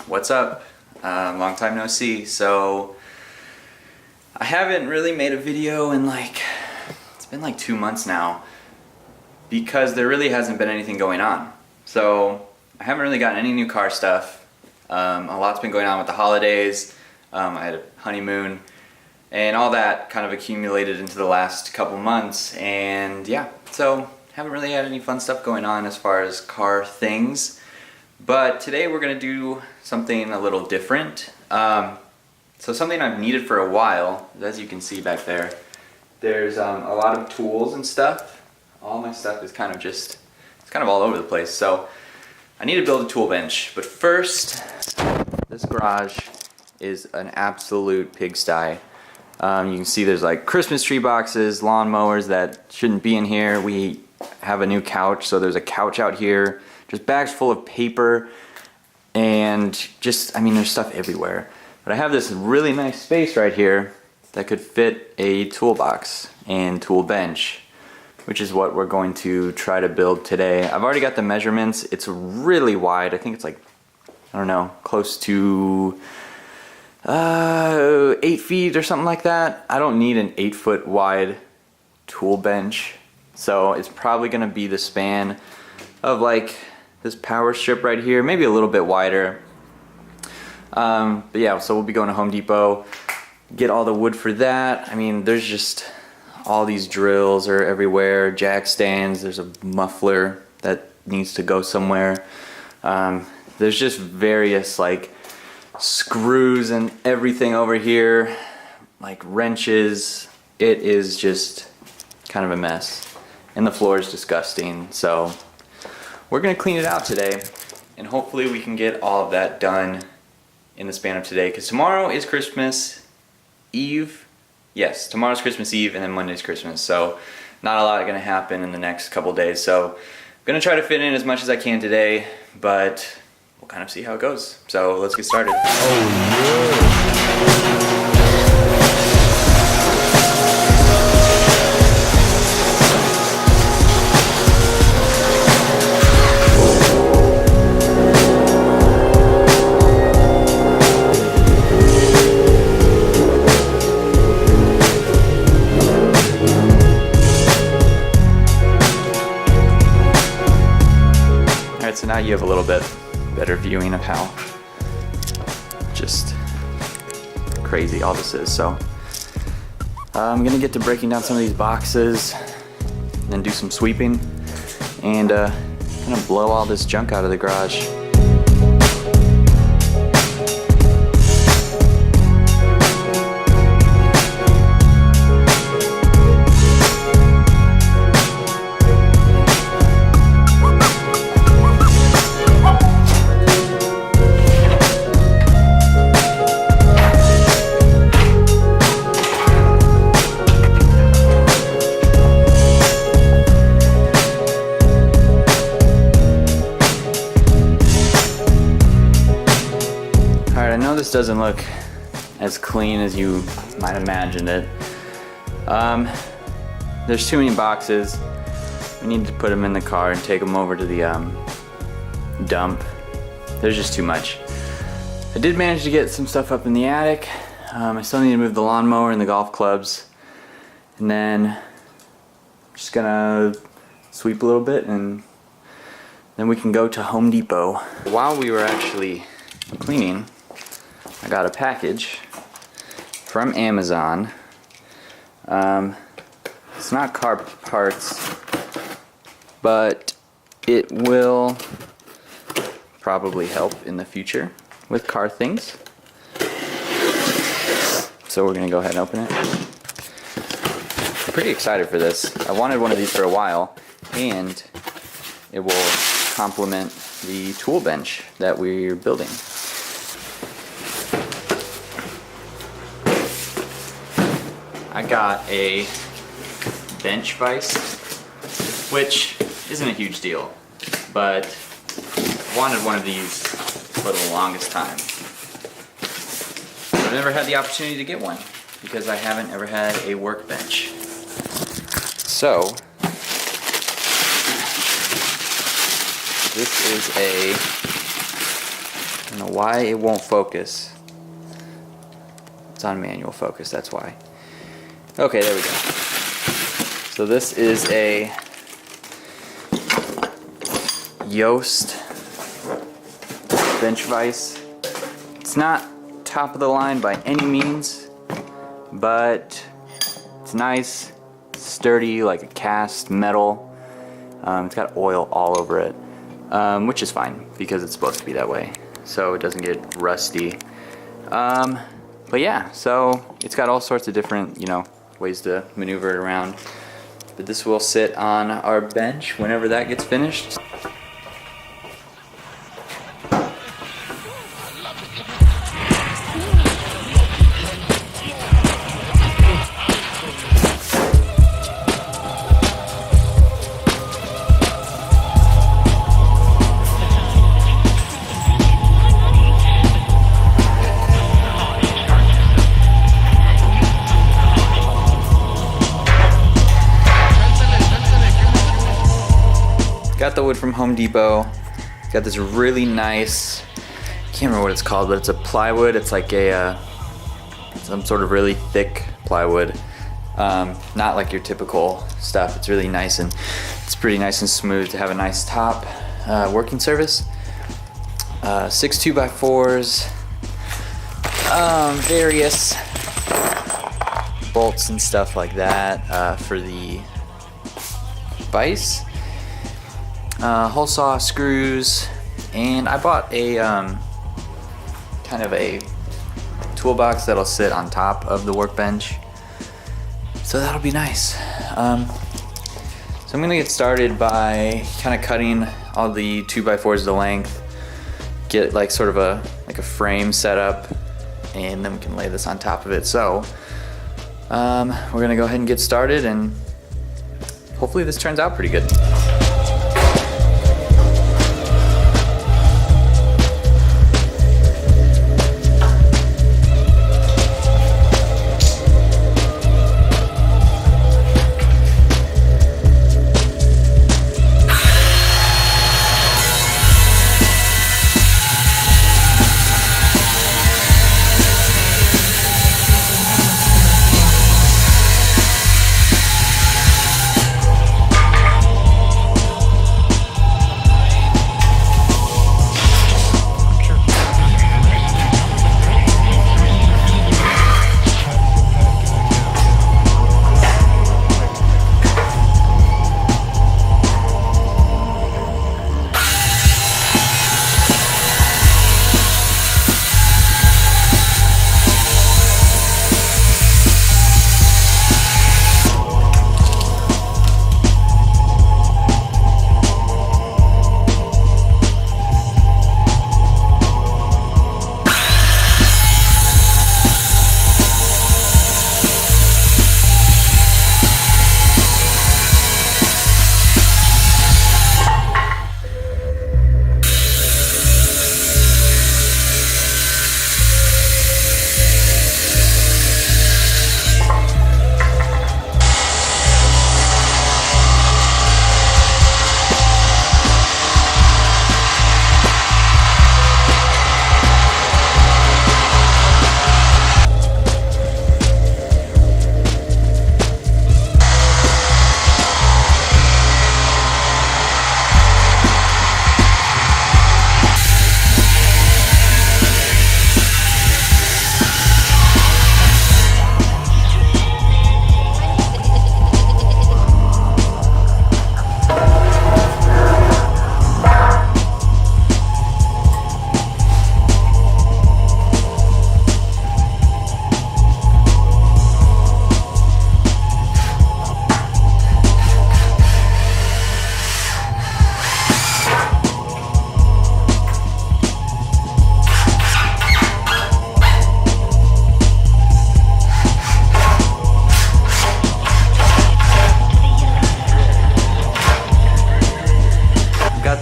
What's up? Long time no see. So I haven't really made a video in it's been like 2 months now because there really hasn't been anything going on. So I haven't really gotten any new car stuff. A lot's been going on with the holidays. I had a honeymoon and all that kind of accumulated into the last couple months, and yeah, so haven't really had any fun stuff going on as far as car things. But today we're gonna do something a little different. So something I've needed for a while, as you can see back there, there's a lot of tools and stuff. All my stuff is kind of it's kind of all over the place. So I need to build a tool bench, but first, this garage is an absolute pigsty. You can see there's like Christmas tree boxes, lawn mowers that shouldn't be in here. We have a new couch, so there's a couch out here, just bags full of paper, and there's stuff everywhere. But I have this really nice space right here that could fit a toolbox and tool bench, which is what we're going to try to build today. I've already got the measurements. It's really wide. I think it's like, I don't know, close to 8 feet or something like that. I don't need an 8-foot wide tool bench, so it's probably gonna be the span of like this power strip right here, maybe a little bit wider. But yeah, so we'll be going to Home Depot, get all the wood for that. I mean, there's just all these drills are everywhere, jack stands, there's a muffler that needs to go somewhere. There's just various like screws and everything over here, like wrenches. It is just kind of a mess, and the floor is disgusting. So we're gonna clean it out today, and hopefully we can get all of that done in the span of today, because tomorrow is Christmas Eve. Yes, tomorrow's Christmas Eve, and then Monday's Christmas, so not a lot gonna happen in the next couple days. So I'm gonna try to fit in as much as I can today, but we'll kind of see how it goes. So let's get started. Alright, so now you have a little bit better viewing of how just crazy all this is. So I'm gonna get to breaking down some of these boxes and then do some sweeping and kind of blow all this junk out of the garage. This doesn't look as clean as you might imagine it. There's too many boxes. We need to put them in the car and take them over to the dump. There's just too much. I did manage to get some stuff up in the attic. I still need to move the lawnmower and the golf clubs, and then I'm just gonna sweep a little bit, and then we can go to Home Depot. While we were actually cleaning, I got a package from Amazon. It's not car parts, but it will probably help in the future with car things. So we're gonna go ahead and open it. I'm pretty excited for this. I wanted one of these for a while, and it will complement the tool bench that we're building. I got a bench vise, which isn't a huge deal, but I wanted one of these for the longest time. I've never had the opportunity to get one because I haven't ever had a workbench. So this is a don't know why it won't focus. It's on manual focus, that's why. Okay, there we go. So this is a Yost bench vise. It's not top of the line by any means, but it's nice, sturdy, like a cast metal. It's got oil all over it, which is fine because it's supposed to be that way, so it doesn't get rusty. But yeah, so it's got all sorts of different, ways to maneuver it around. But this will sit on our bench whenever that gets finished. Got the wood from Home Depot. Got this really nice, I can't remember what it's called, but it's a plywood. It's like a some sort of really thick plywood. Not like your typical stuff. It's really nice and it's pretty nice and smooth to have a nice top working surface. 6 2x4s, various bolts and stuff like that for the vise. Hole saw, screws, and I bought a kind of a toolbox that'll sit on top of the workbench, so that'll be nice. So I'm gonna get started by kind of cutting all the 2x4s to length, get like sort of a frame set up, and then we can lay this on top of it. So we're gonna go ahead and get started, and hopefully this turns out pretty good.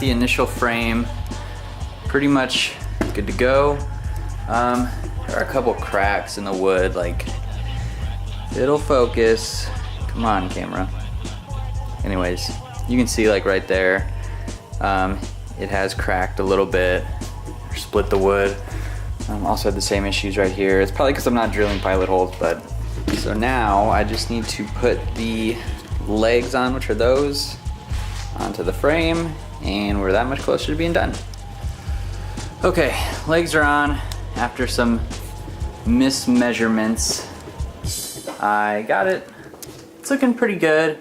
The initial frame pretty much good to go. There are a couple cracks in the wood, like it'll focus. Come on, camera. Anyways, you can see like right there, it has cracked a little bit. or split the wood. Also had the same issues right here. It's probably because I'm not drilling pilot holes, but so now I just need to put the legs on, which are those, onto the frame, and we're that much closer to being done. Okay, legs are on. After some mismeasurements, I got it. It's looking pretty good.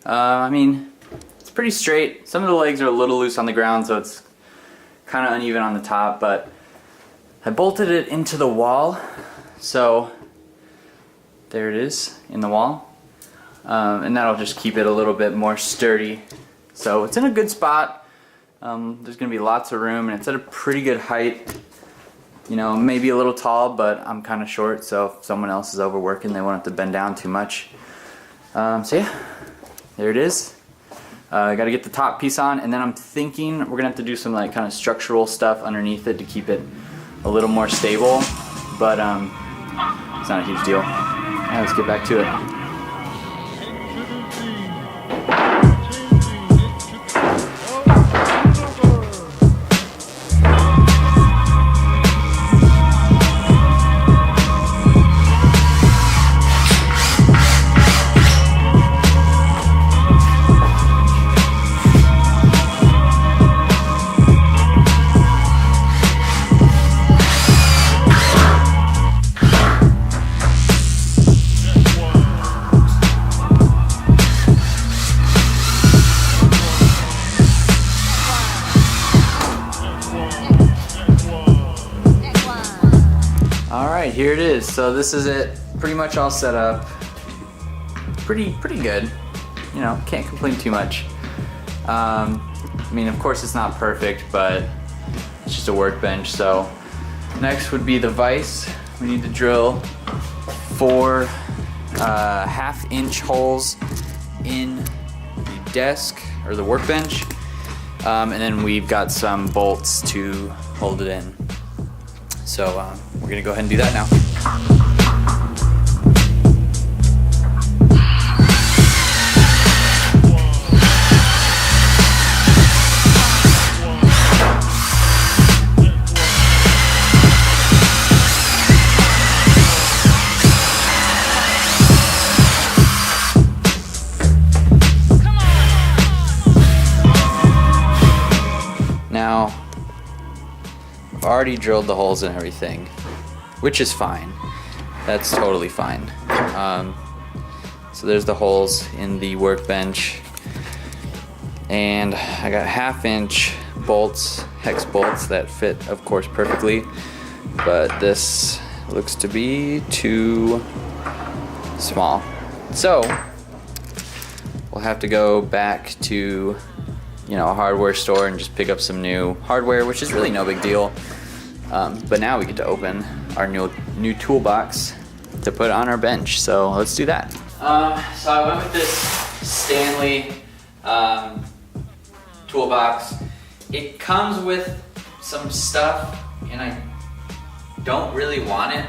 I mean, it's pretty straight. Some of the legs are a little loose on the ground, so it's kind of uneven on the top, but I bolted it into the wall, so there it is in the wall, and that'll just keep it a little bit more sturdy. So it's in a good spot. There's gonna be lots of room, and it's at a pretty good height. You know, maybe a little tall, but I'm kind of short, so if someone else is overworking, they won't have to bend down too much. So yeah, there it is. I gotta get the top piece on, and then I'm thinking we're gonna have to do some like kind of structural stuff underneath it to keep it a little more stable, but it's not a huge deal. Now let's get back to it. Alright, here it is. So this is it, pretty much all set up. Pretty good. You know, can't complain too much. I mean, of course it's not perfect, but it's just a workbench. So next would be the vise. We need to drill 4 1/2-inch holes in the desk or the workbench. And then we've got some bolts to hold it in. So we're gonna go ahead and do that now. Now, I've already drilled the holes and everything, which is fine. That's totally fine. So there's the holes in the workbench, and I got 1/2-inch bolts, hex bolts that fit, of course, perfectly, but this looks to be too small. So we'll have to go back to, you know, a hardware store and just pick up some new hardware, which is really no big deal. But now we get to open our new toolbox to put on our bench. So let's do that. So I went with this Stanley toolbox. It comes with some stuff, and I don't really want it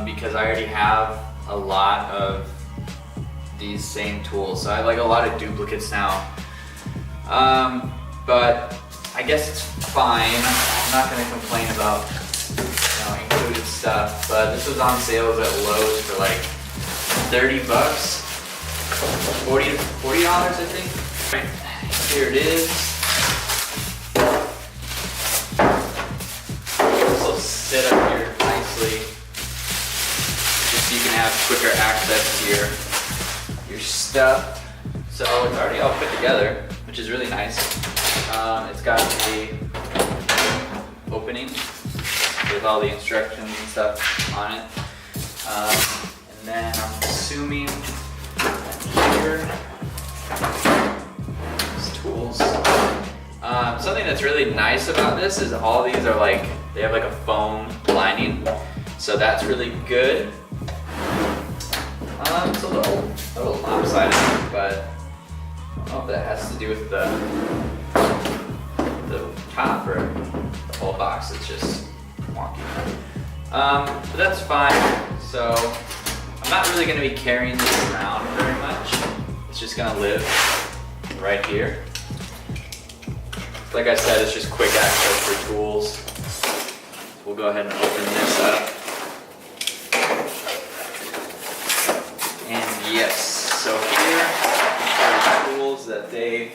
because I already have a lot of these same tools. So I have like a lot of duplicates now. But I guess it's fine. I'm not gonna complain about, you know, included stuff, but this was on sales at Lowe's for like 30 bucks, $40 I think. Right, here it is. This will sit up here nicely, just so you can have quicker access to your stuff. So it's already all put together, which is really nice. It's got a opening with all the instructions and stuff on it. And then I'm assuming here, these tools. Something that's really nice about this is all these are like, they have like a foam lining. So that's really good. It's a little lopsided, but I don't know if that has to do with the top or the whole box. It's just wonky. But that's fine. So I'm not really going to be carrying this around very much. It's just going to live right here. Like I said, it's just quick access for tools. So we'll go ahead and open this up. And yes, so here are the tools that they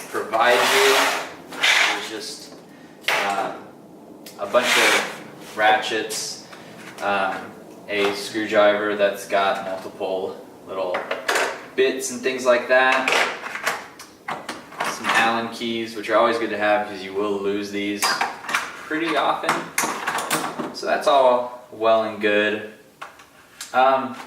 provide you. There's just a bunch of ratchets, a screwdriver that's got multiple little bits and things like that. Some Allen keys, which are always good to have because you will lose these pretty often. So that's all well and good. But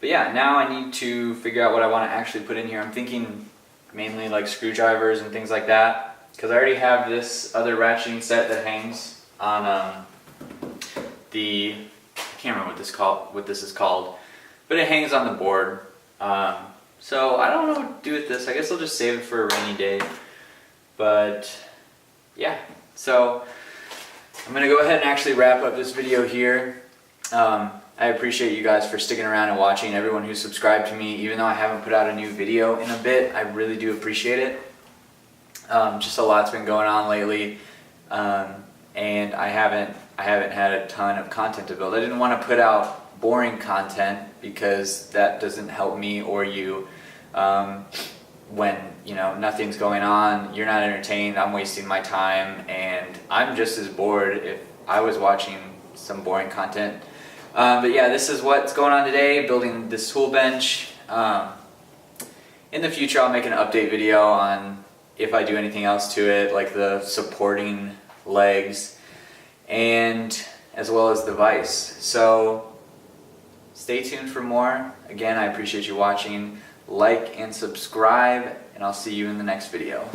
yeah, now I need to figure out what I want to actually put in here. I'm thinking mainly like screwdrivers and things like that, because I already have this other ratcheting set that hangs on I can't remember what this is called, but it hangs on the board. So I don't know what to do with this. I guess I'll just save it for a rainy day. But yeah, so I'm gonna go ahead and actually wrap up this video here. I appreciate you guys for sticking around and watching. Everyone who's subscribed to me, even though I haven't put out a new video in a bit, I really do appreciate it. Just a lot's been going on lately, and I haven't had a ton of content to build. I didn't want to put out boring content because that doesn't help me or you. When nothing's going on, you're not entertained, I'm wasting my time, and I'm just as bored if I was watching some boring content. But yeah, this is what's going on today, building this tool bench. In the future I'll make an update video on if I do anything else to it, like the supporting legs, and as well as the vise. So stay tuned for more. Again, I appreciate you watching. Like and subscribe, and I'll see you in the next video.